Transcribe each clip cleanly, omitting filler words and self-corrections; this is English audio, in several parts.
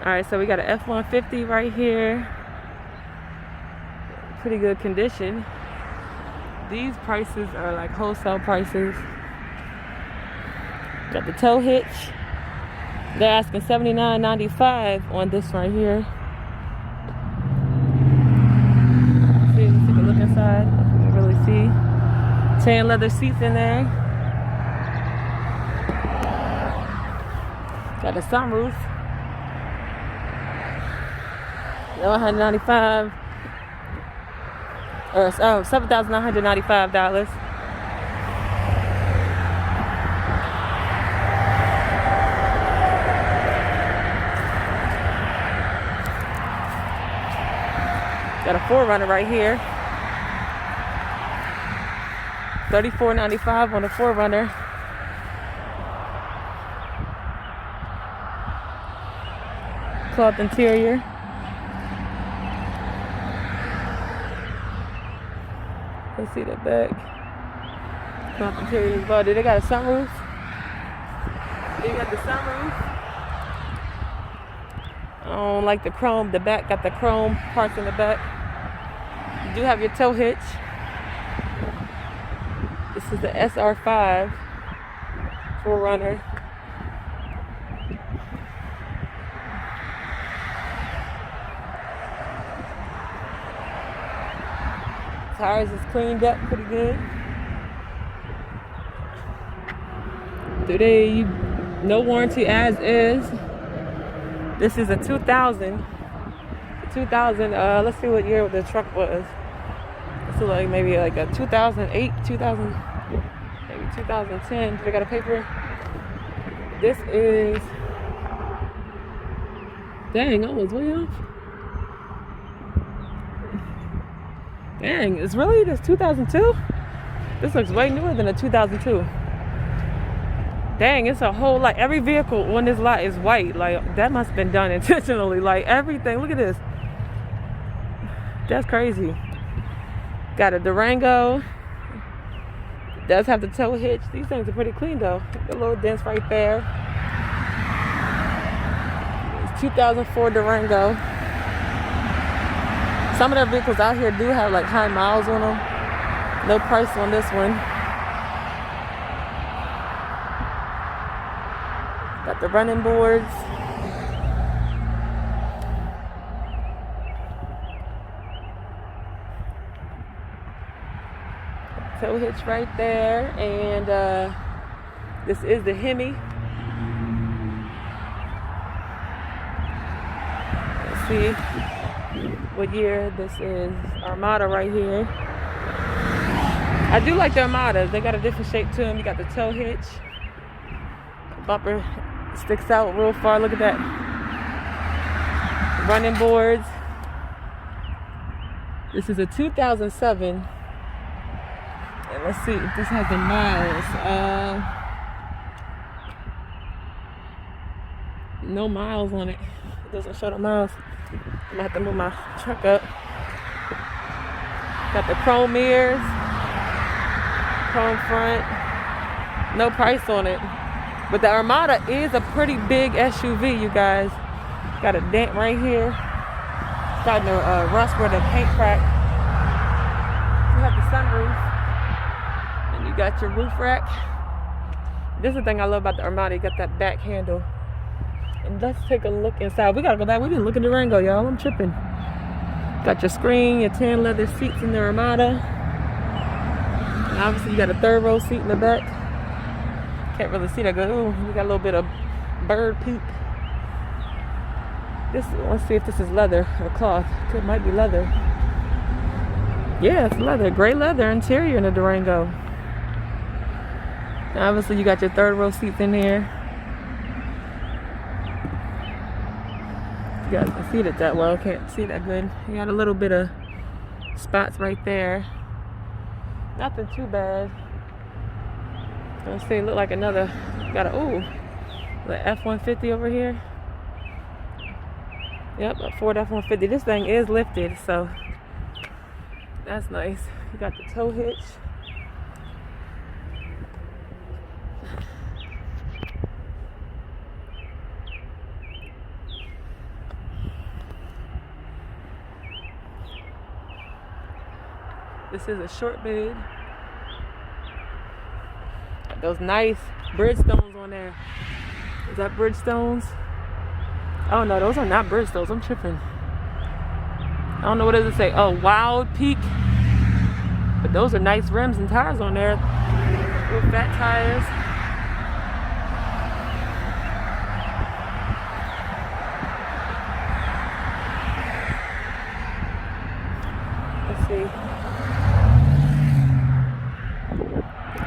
Alright, so we got an F-150 right here. Pretty good condition. These prices are like wholesale prices. Got the tow hitch. They're asking $79.95 on this right here. See, let's take a look inside. If you can really see. Tan leather seats in there. Got a sunroof. $195 or $7,995. Got a 4Runner right here. $34.95 on the 4Runner. Cloth interior. Let's see the back. Cloth interior as well. They got a sunroof. They got the sunroof. I don't like the chrome. The back got the chrome parts in the back. You do have your tow hitch. This is the SR5 4Runner. Tires is cleaned up pretty good. Today, no warranty as is. This is a 2000. Let's see what year the truck was. It's like maybe like a 2008, 2000, maybe 2010. They got a paper. This is, dang, I was way off. Dang, it's really this 2002? This looks way newer than a 2002. Dang, it's a whole, like every vehicle on this lot is white. Like that must have been done intentionally. Like everything, look at this. That's crazy. Got a Durango. It does have the tow hitch. These things are pretty clean though. A little dents right there. It's 2004 Durango. Some of their vehicles out here do have like high miles on them. No price on this one. Got the running boards. Tow hitch right there. And this is the Hemi. Let's see what year this is. Armada right here. I do like the Armadas. They got a different shape to them. You got the tow hitch. Bumper sticks out real far. Look at that. Running boards. This is a 2007. And let's see if this has the miles. No miles on it. It doesn't show the miles. I'm gonna have to move my truck up. Got the chrome mirrors, chrome front. No price on it. But the Armada is a pretty big SUV, you guys. Got a dent right here. Starting to rust where the paint cracked. You have the sunroof. And you got your roof rack. This is the thing I love about the Armada. You got that back handle. And let's take a look inside. We gotta go back. We didn't look at Durango, y'all. I'm tripping. Got your screen, your tan leather seats in the Armada. And obviously you got a third row seat in the back. Can't really see that good. Ooh, we got a little bit of bird poop. Let's see if this is leather or cloth. It might be leather. Yeah, it's leather. Gray leather interior in the Durango. And obviously you got your third row seats in here. You guys can see it that well. Can't see that good. You got a little bit of spots right there. Nothing too bad. Let's see, look like another. Got a the F-150 over here. Yep, a Ford F-150. This thing is lifted, so that's nice. You got the tow hitch. This is a short bed. Got those nice Bridgestones on there. Is that Bridgestones? Oh no, those are not Bridgestones. I'm tripping. I don't know what does it say. Oh, Wild Peak. But those are nice rims and tires on there. Little fat tires. Let's see.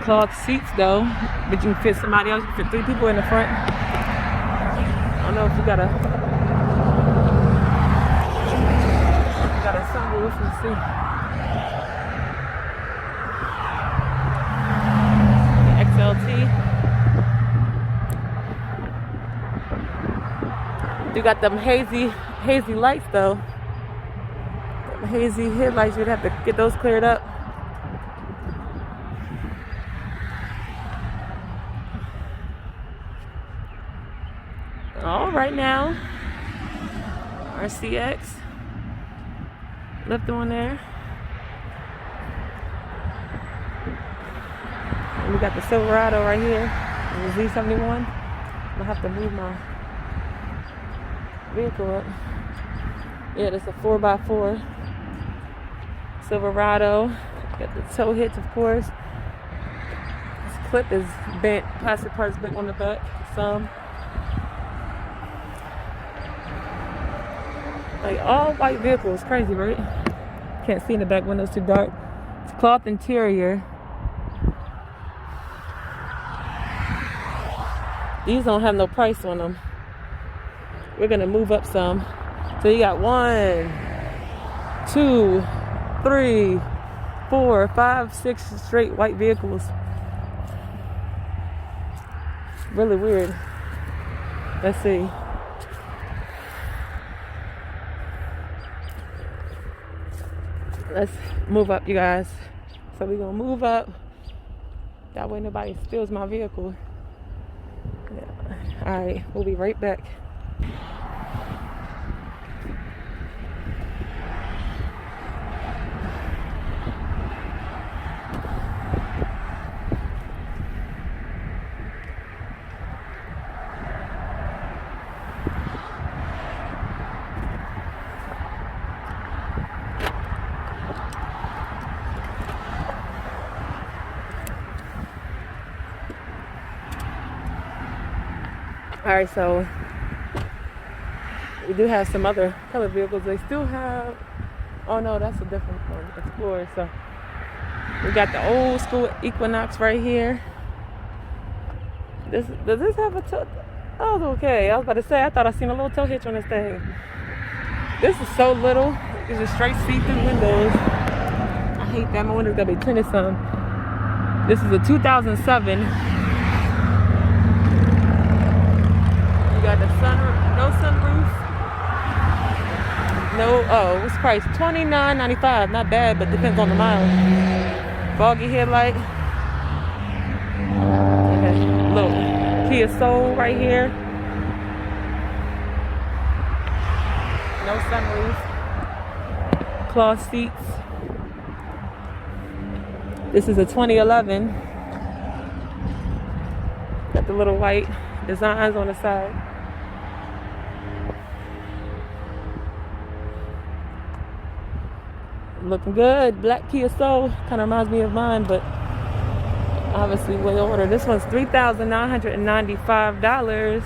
Cloth seats though, but you can fit somebody else. You can fit 3 people in the front. I don't know if you got a sunroof. Let's see. XLT. You got them hazy lights though. Them hazy headlights. You'd have to get those cleared up. All right now, RCX, left on there. And we got the Silverado right here, and the Z71. I'm gonna have to move my vehicle up. Yeah, this is a 4x4 Silverado. Got the tow hitch, of course. This clip is bent, plastic parts bent on the back, some. Like all white vehicles, crazy, right? Can't see in the back windows, too dark. It's cloth interior. These don't have no price on them. We're gonna move up some. So you got 1, 2, 3, 4, 5, 6 straight white vehicles. Really weird. Let's see. Let's move up, you guys. So we're gonna move up. That way nobody steals my vehicle. Yeah. All right, we'll be right back. All right, so we do have some other color vehicles. They still have, oh no, that's a different one, Explorer. So we got the old school Equinox right here. Does this have a tow? Oh, okay. I was about to say, I thought I seen a little tow hitch on this thing. This is so little. It's just straight see-through windows. I hate that. My window's gonna be tinted some. This is a 2007. Got the sunroof, no sunroof, no, oh, what's the price? $29.95, not bad, but depends on the miles. Foggy headlight. Okay. Little Kia Soul right here. No sunroof. Cloth seats. This is a 2011. Got the little white designs on the side. Looking good. Black Kia Soul. Kind of reminds me of mine, but obviously way older. This one's $3,995.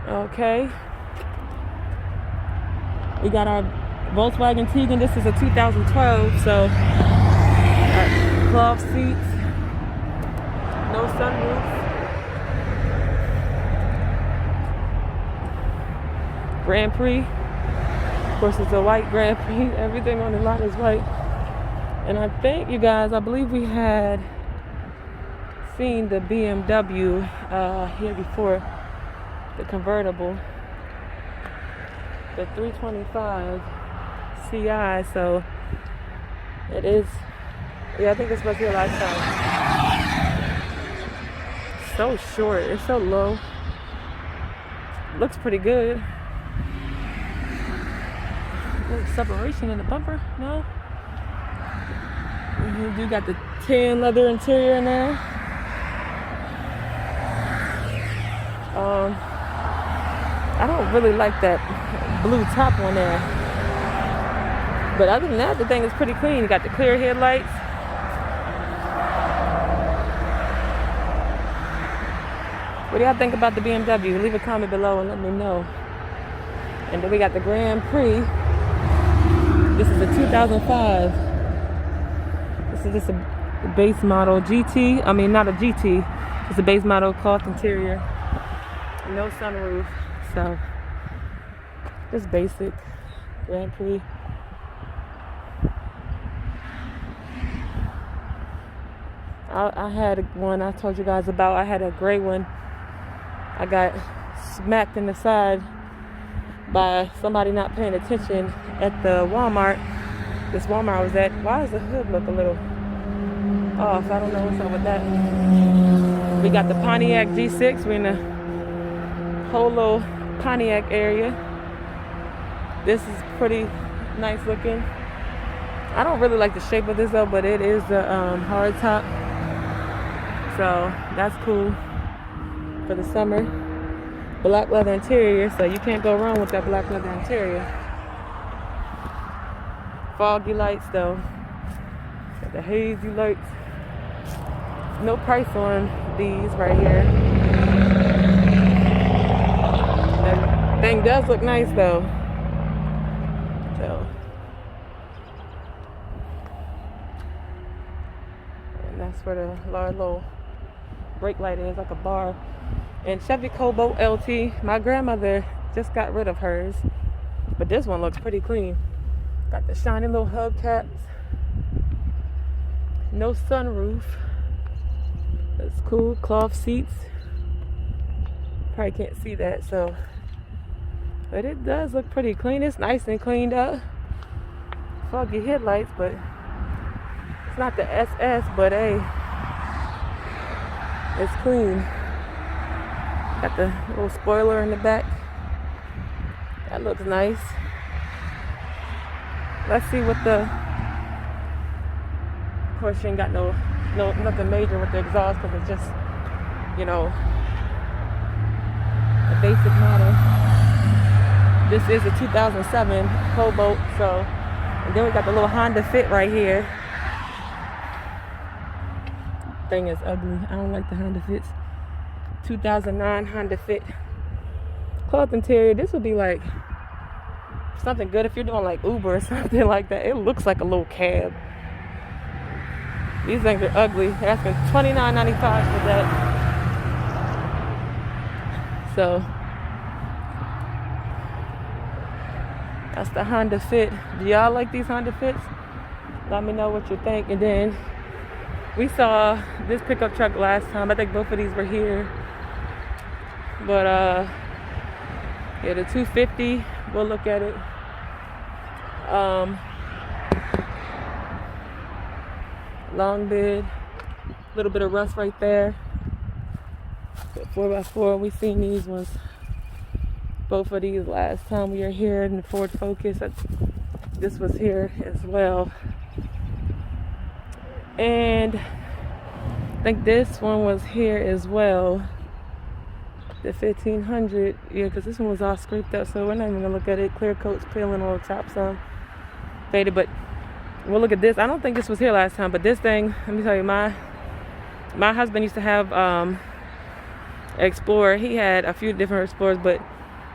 Okay. We got our Volkswagen Tiguan. This is a 2012, so cloth seats. No sunroof. Grand Prix. Of course, it's a white Grand Prix. Everything on the lot is white. And I think, you guys, I believe we had seen the BMW here before, the convertible, the 325 CI. So it is, yeah, I think it's supposed to be a lifetime. So short, it's so low. Looks pretty good. little separation in the bumper. No. You do got the tan leather interior in there. I don't really like that blue top on there. But other than that, the thing is pretty clean. You got the clear headlights. What do y'all think about the BMW? Leave a comment below and let me know. And then we got the Grand Prix. This is a 2005. This is just a base model GT. I mean, not a GT. It's a base model cloth interior. No sunroof. So, just basic Grand Prix. I had one I told you guys about. I had a gray one. I got smacked in the side by somebody not paying attention at the Walmart. This Walmart I was at. Why does the hood look a little off? I don't know what's up with that. We got the Pontiac G6. We're in the whole little Pontiac area. This is pretty nice looking. I don't really like the shape of this though, but it is the hard top. So that's cool for the summer. Black leather interior, so you can't go wrong with that black leather interior. Foggy lights though. Got the hazy lights. No price on these right here. That thing does look nice though. So. And that's where the large little brake light is, like a bar. And Chevy Cobalt LT, my grandmother just got rid of hers, but this one looks pretty clean. Got the shiny little hubcaps, no sunroof. That's cool. Cloth seats. Probably can't see that, so, but it does look pretty clean. It's nice and cleaned up. Foggy headlights, but it's not the SS, but hey, it's clean. Got the little spoiler in the back. That looks nice. Let's see what the, of course you ain't got nothing major with the exhaust because it's just, you know, a basic model. This is a 2007 Cobalt, so, and then we got the little Honda Fit right here. Thing is ugly. I don't like the Honda Fits. 2009 Honda Fit. Cloth interior. This would be like something good if you're doing like Uber or something like that. It looks like a little cab. These things are ugly. They're asking $29.95 for that. So that's the Honda Fit. Do y'all like these Honda Fits? Let me know what you think. And then we saw this pickup truck last time. I think both of these were here. But yeah, the 250, we'll look at it. Long bed, a little bit of rust right there. The 4x4, we seen these ones, both of these last time we were here in the Ford Focus. This was here as well. And I think this one was here as well. The 1500, yeah, because this one was all scraped up, so we're not even gonna look at it. Clear coat's peeling on the top, some faded, but we'll look at this. I don't think this was here last time, but this thing, let me tell you, my husband used to have Explorer. He had a few different Explorers, but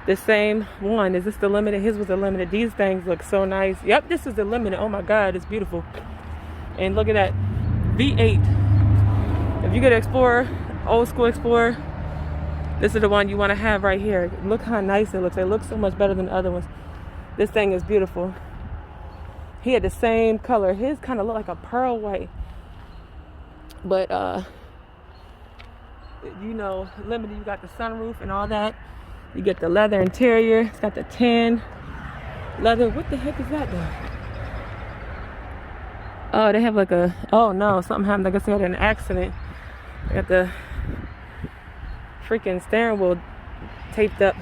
the same one. Is this the limited? His was the limited. These things look so nice. Yep, this is the limited. Oh my God, it's beautiful. And look at that V8. If you get an Explorer, old school Explorer, this is the one you want to have right here. Look how nice it looks. It looks so much better than the other ones. This thing is beautiful. He had the same color. His kind of looked like a pearl white. But, you know, limited, you got the sunroof and all that. You get the leather interior. It's got the tan leather. What the heck is that though? Oh, they have like a, oh no, something happened. I guess they had an accident. They got the freaking steering wheel taped up.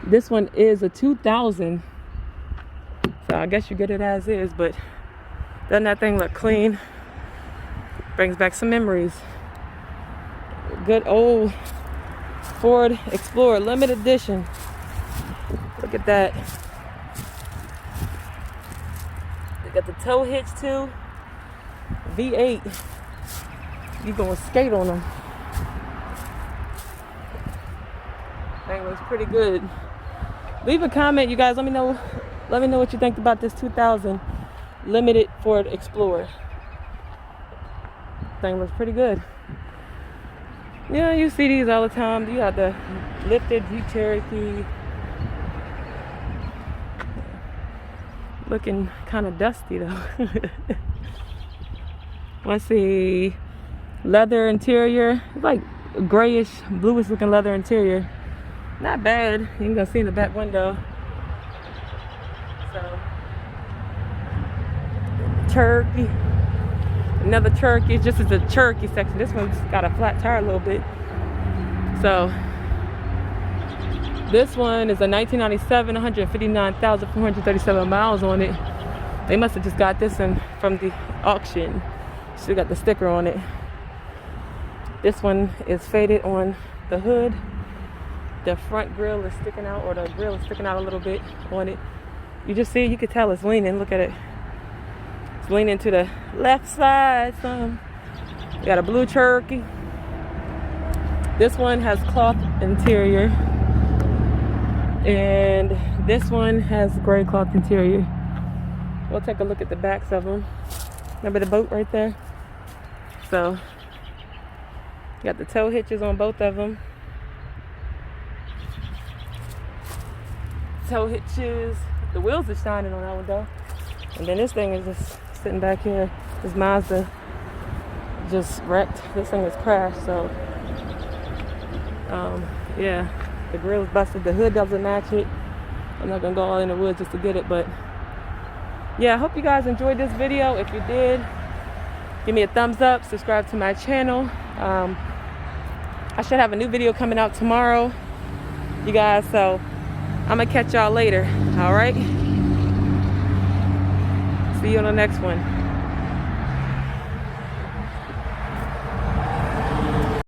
This one is a 2000 So I guess you get it as is, but doesn't that thing look clean? Brings back some memories. Good old Ford Explorer limited edition. Look at that. They got the tow hitch too. V8. You gonna skate on them. Thing looks pretty good. Leave a comment, you guys. Let me know what you think about this 2000 limited Ford Explorer. Thing looks pretty good. Yeah, you see these all the time. You got the lifted Jeep Cherokee. Looking kind of dusty though. Let's see. Leather interior. It's like grayish, bluish looking leather interior. Not bad. You ain't gonna see in the back window. So, Cherokee. Another Cherokee. It's just as a Cherokee section. This one's got a flat tire a little bit. So, this one is a 1997, 159,437 miles on it. They must have just got this in from the auction. Still got the sticker on it. This one is faded on the hood. The front grill is sticking out, or the grill is sticking out a little bit on it. You just see, you can tell it's leaning. Look at it. It's leaning to the left side some. You got a blue Cherokee. This one has cloth interior. And this one has gray cloth interior. We'll take a look at the backs of them. Remember the boat right there? So, you got the tow hitches on both of them. Tow hitches. The wheels are shining on that one though. And then this thing is just sitting back here. This Mazda just wrecked. This thing is crashed, so yeah. The grill's busted. The hood doesn't match it. I'm not gonna go all in the woods just to get it, but yeah, I hope you guys enjoyed this video. If you did, give me a thumbs up, subscribe to my channel. I should have a new video coming out tomorrow, you guys, so I'm gonna catch y'all later. All right, see you on the next one.